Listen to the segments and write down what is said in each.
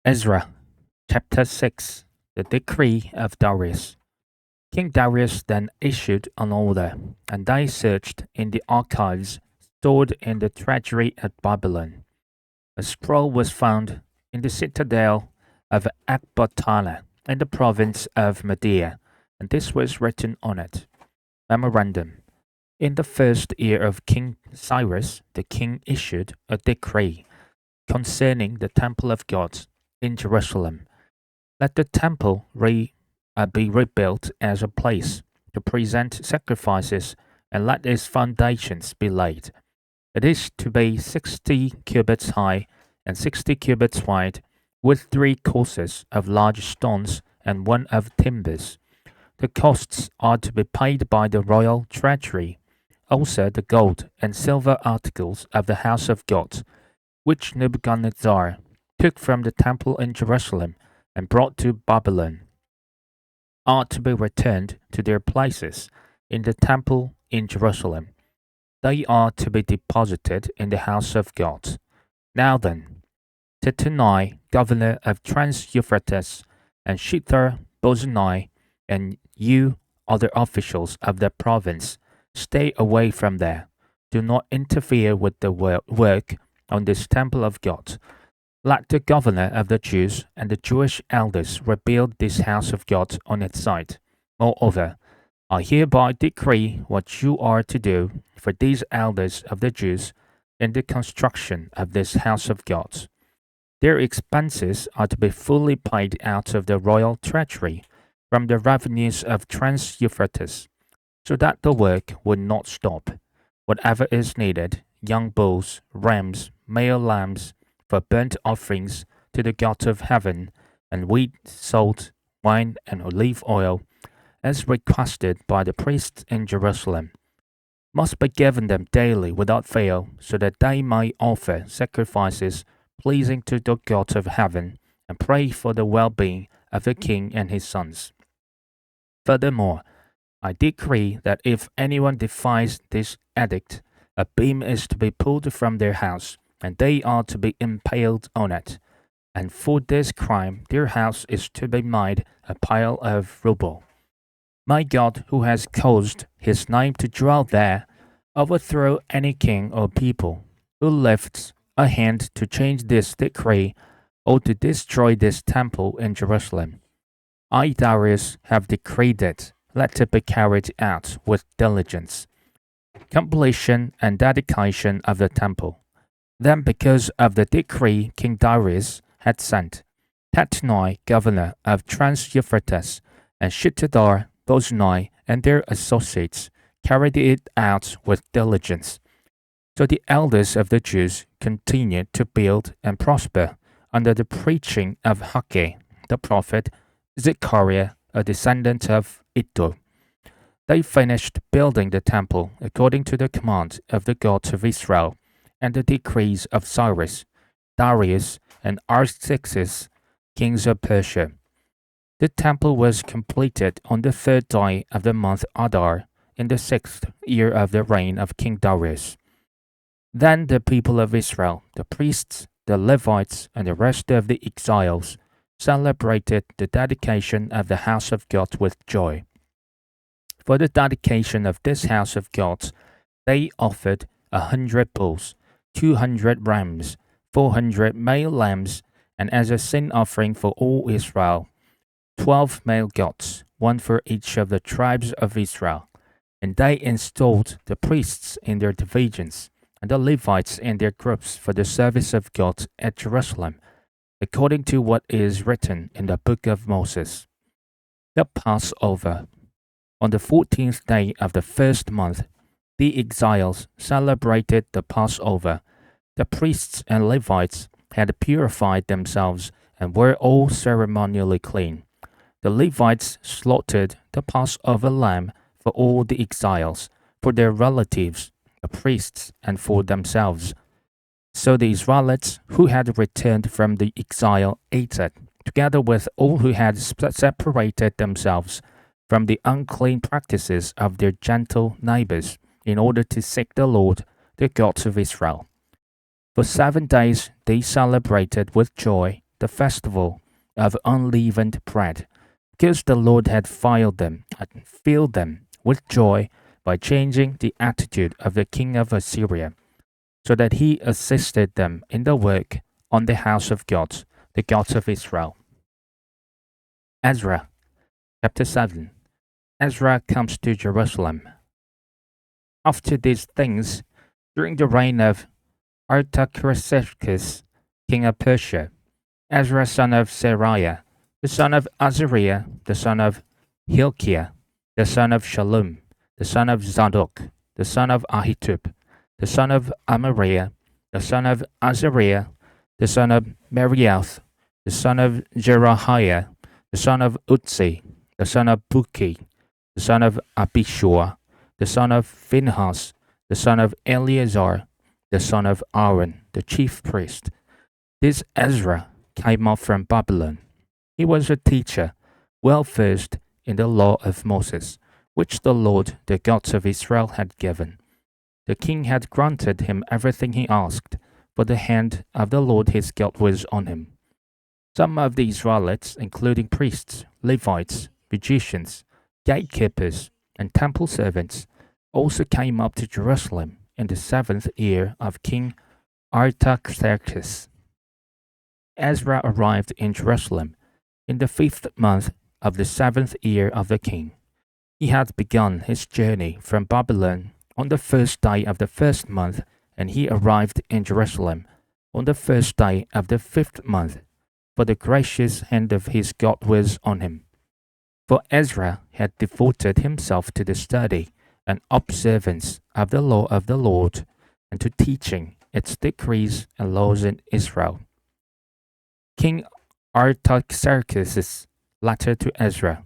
Ezra, chapter 6. The decree of Darius. King Darius then issued an order, and they searched in the archives stored in the treasury at Babylon. A scroll was found in the citadel of Ecbatana in the province of Media, and this was written on it. Memorandum. In the first year of King Cyrus, the king issued a decree concerning the temple of God in Jerusalem. Let the temple be rebuilt as a place to present sacrifices, and let its foundations be laid. It is to be 60 cubits high and 60 cubits wide, with 3 courses of large stones and one of timbers. The costs are to be paid by the royal treasury. Also the gold and silver articles of the house of God, which Nebuchadnezzar took from the temple in Jerusalem and brought to Babylon, are to be returned to their places in the temple in Jerusalem. They are to be deposited in the house of God. Now then, Tattenai, governor of Trans-Euphrates, and Shethar-Bozenai, and you other officials of the province, stay away from there. Do not interfere with the work on this temple of God. Let the governor of the Jews and the Jewish elders rebuild this house of God on its site. Moreover, I hereby decree what you are to do for these elders of the Jews in the construction of this house of God. Their expenses are to be fully paid out of the royal treasury from the revenues of Trans-Euphrates, so that the work would not stop. Whatever is needed, young bulls, rams, male lambs, for burnt offerings to the God of heaven, and wheat, salt, wine, and olive oil, as requested by the priests in Jerusalem, must be given them daily without fail, so that they may offer sacrifices pleasing to the God of heaven, and pray for the well-being of the king and his sons. Furthermore, I decree that if anyone defies this edict, a beam is to be pulled from their house, and they are to be impaled on it. And for this crime their house is to be made a pile of rubble. My God, who has caused his name to dwell there, overthrow any king or people who lifts a hand to change this decree or to destroy this temple in Jerusalem. I, Darius, have decreed it. Let it be carried out with diligence. Completion and dedication of the temple. Then, because of the decree King Darius had sent, Tattenai, governor of Trans-Euphrates, and Shethar-Bozenai and their associates carried it out with diligence. So the elders of the Jews continued to build and prosper under the preaching of Haggai, the prophet, Zechariah, a descendant of Iddo. They finished building the temple according to the command of the God of Israel and the decrees of Cyrus, Darius, and Artaxerxes, kings of Persia. The temple was completed on the 3rd day of the month Adar, in the 6th year of the reign of King Darius. Then the people of Israel, the priests, the Levites, and the rest of the exiles celebrated the dedication of the house of God with joy. For the dedication of this house of God, they offered 100 bulls, 200 rams, 400 male lambs, and as a sin offering for all Israel, 12 male goats, one for each of the tribes of Israel. And they installed the priests in their divisions, and the Levites in their groups for the service of God at Jerusalem, according to what is written in the book of Moses. The Passover. On the 14th day of the 1st month, the exiles celebrated the Passover. The priests and Levites had purified themselves and were all ceremonially clean. The Levites slaughtered the Passover lamb for all the exiles, for their relatives, the priests, and for themselves. So the Israelites who had returned from the exile ate it, together with all who had separated themselves from the unclean practices of their gentle neighbors, in order to seek the Lord, the God of Israel. For 7 days they celebrated with joy the festival of unleavened bread, because the Lord had filled them with joy by changing the attitude of the king of Assyria, so that he assisted them in the work on the house of God, the God of Israel. Ezra chapter 7. Ezra comes to Jerusalem. After these things, during the reign of Artaxerxes, king of Persia, Ezra son of Seraiah, the son of Azariah, the son of Hilkiah, the son of Shallum, the son of Zadok, the son of Ahitub, the son of Amariah, the son of Azariah, the son of Merioth, the son of Jerahiah, the son of Utzi, the son of Buki, the son of Abishua, the son of Phinehas, the son of Eleazar, the son of Aaron, the chief priest. This Ezra came up from Babylon. He was a teacher, well versed in the law of Moses, which the Lord, the God of Israel, had given. The king had granted him everything he asked, for the hand of the Lord his God was on him. Some of the Israelites, including priests, Levites, magicians, gatekeepers, and temple servants, also came up to Jerusalem in the 7th year of King Artaxerxes. Ezra arrived in Jerusalem in the 5th month of the 7th year of the king. He had begun his journey from Babylon on the 1st day of the 1st month, and he arrived in Jerusalem on the 1st day of the 5th month, for the gracious hand of his God was on him. For Ezra had devoted himself to the study and observance of the law of the Lord, and to teaching its decrees and laws in Israel. King Artaxerxes' letter to Ezra.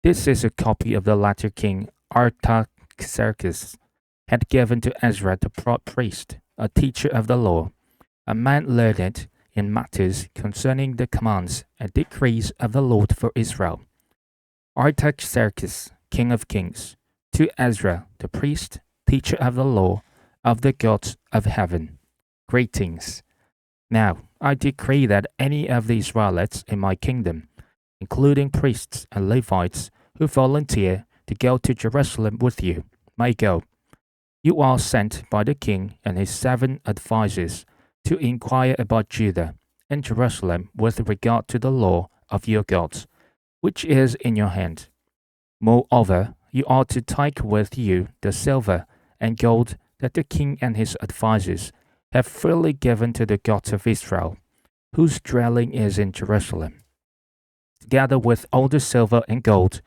This is a copy of the letter King Artaxerxes had given to Ezra the priest, a teacher of the law, a man learned in matters concerning the commands and decrees of the Lord for Israel. Artaxerxes, king of kings, to Ezra the priest, teacher of the law of the God of heaven. Greetings. Now I decree that any of the Israelites in my kingdom, including priests and Levites who volunteer to go to Jerusalem with you, may go. You are sent by the king and his 7 advisers to inquire about Judah and Jerusalem with regard to the law of your gods, which is in your hand. Moreover, you are to take with you the silver and gold that the king and his advisers have freely given to the God of Israel, whose dwelling is in Jerusalem. Together with all the silver and gold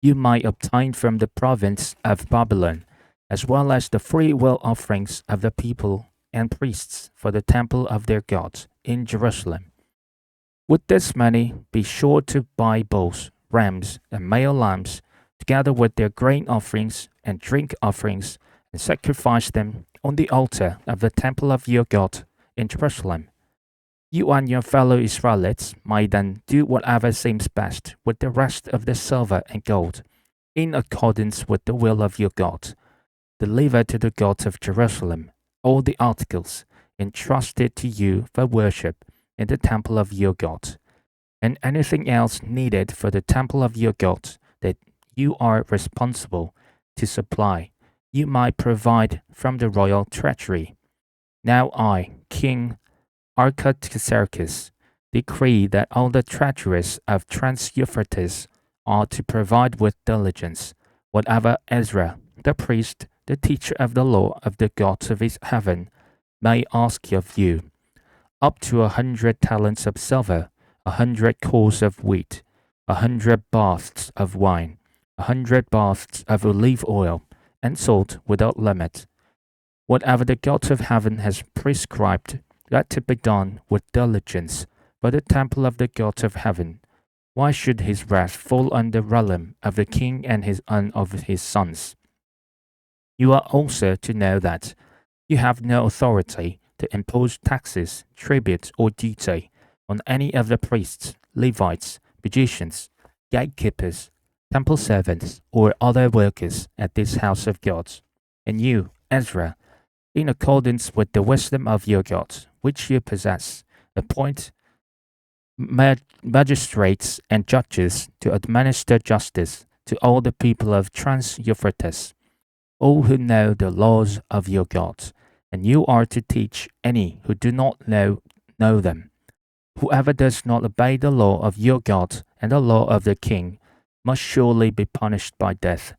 you might obtain from the province of Babylon, as well as the freewill offerings of the people and priests for the temple of their gods in Jerusalem. With this money, be sure to buy bulls, rams, and male lambs, together with their grain offerings and drink offerings, and sacrifice them on the altar of the temple of your God in Jerusalem. You and your fellow Israelites may then do whatever seems best with the rest of the silver and gold, in accordance with the will of your God. Deliver to the God of Jerusalem all the articles entrusted to you for worship in the temple of your God, and anything else needed for the temple of your God that you are responsible to supply, you might provide from the royal treasury. Now I, King Artaxerxes, decree that all the treasurers of Trans-Euphrates are to provide with diligence whatever Ezra, the priest, the teacher of the law of the God of his heaven, may ask of you, up to 100 talents of silver, 100 cores of wheat, 100 baths of wine, 100 baths of olive oil, and salt without limit. Whatever the God of heaven has prescribed, let it be done with diligence by the temple of the God of heaven. Why should his wrath fall on the realm of the king and of his sons? You are also to know that you have no authority to impose taxes, tribute, or duty on any of the priests, Levites, magicians, gatekeepers, temple servants, or other workers at this house of God. And you, Ezra, in accordance with the wisdom of your God, which you possess, appoint magistrates and judges to administer justice to all the people of Trans-Euphrates, all who know the laws of your God, and you are to teach any who do not know them. Whoever does not obey the law of your God and the law of the king must surely be punished by death,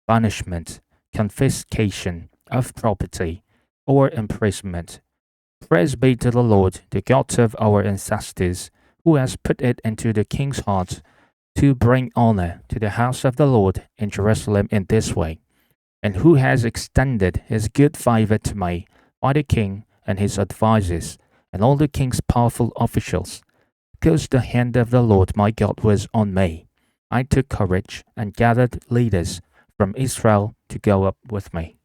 banishment, confiscation of property, or imprisonment. Praise be to the Lord, the God of our ancestors, who has put it into the king's heart to bring honor to the house of the Lord in Jerusalem in this way, and who has extended his good favor to me by the king and his advisers and all the king's powerful officials. Because the hand of the Lord my God was on me, I took courage and gathered leaders from Israel to go up with me.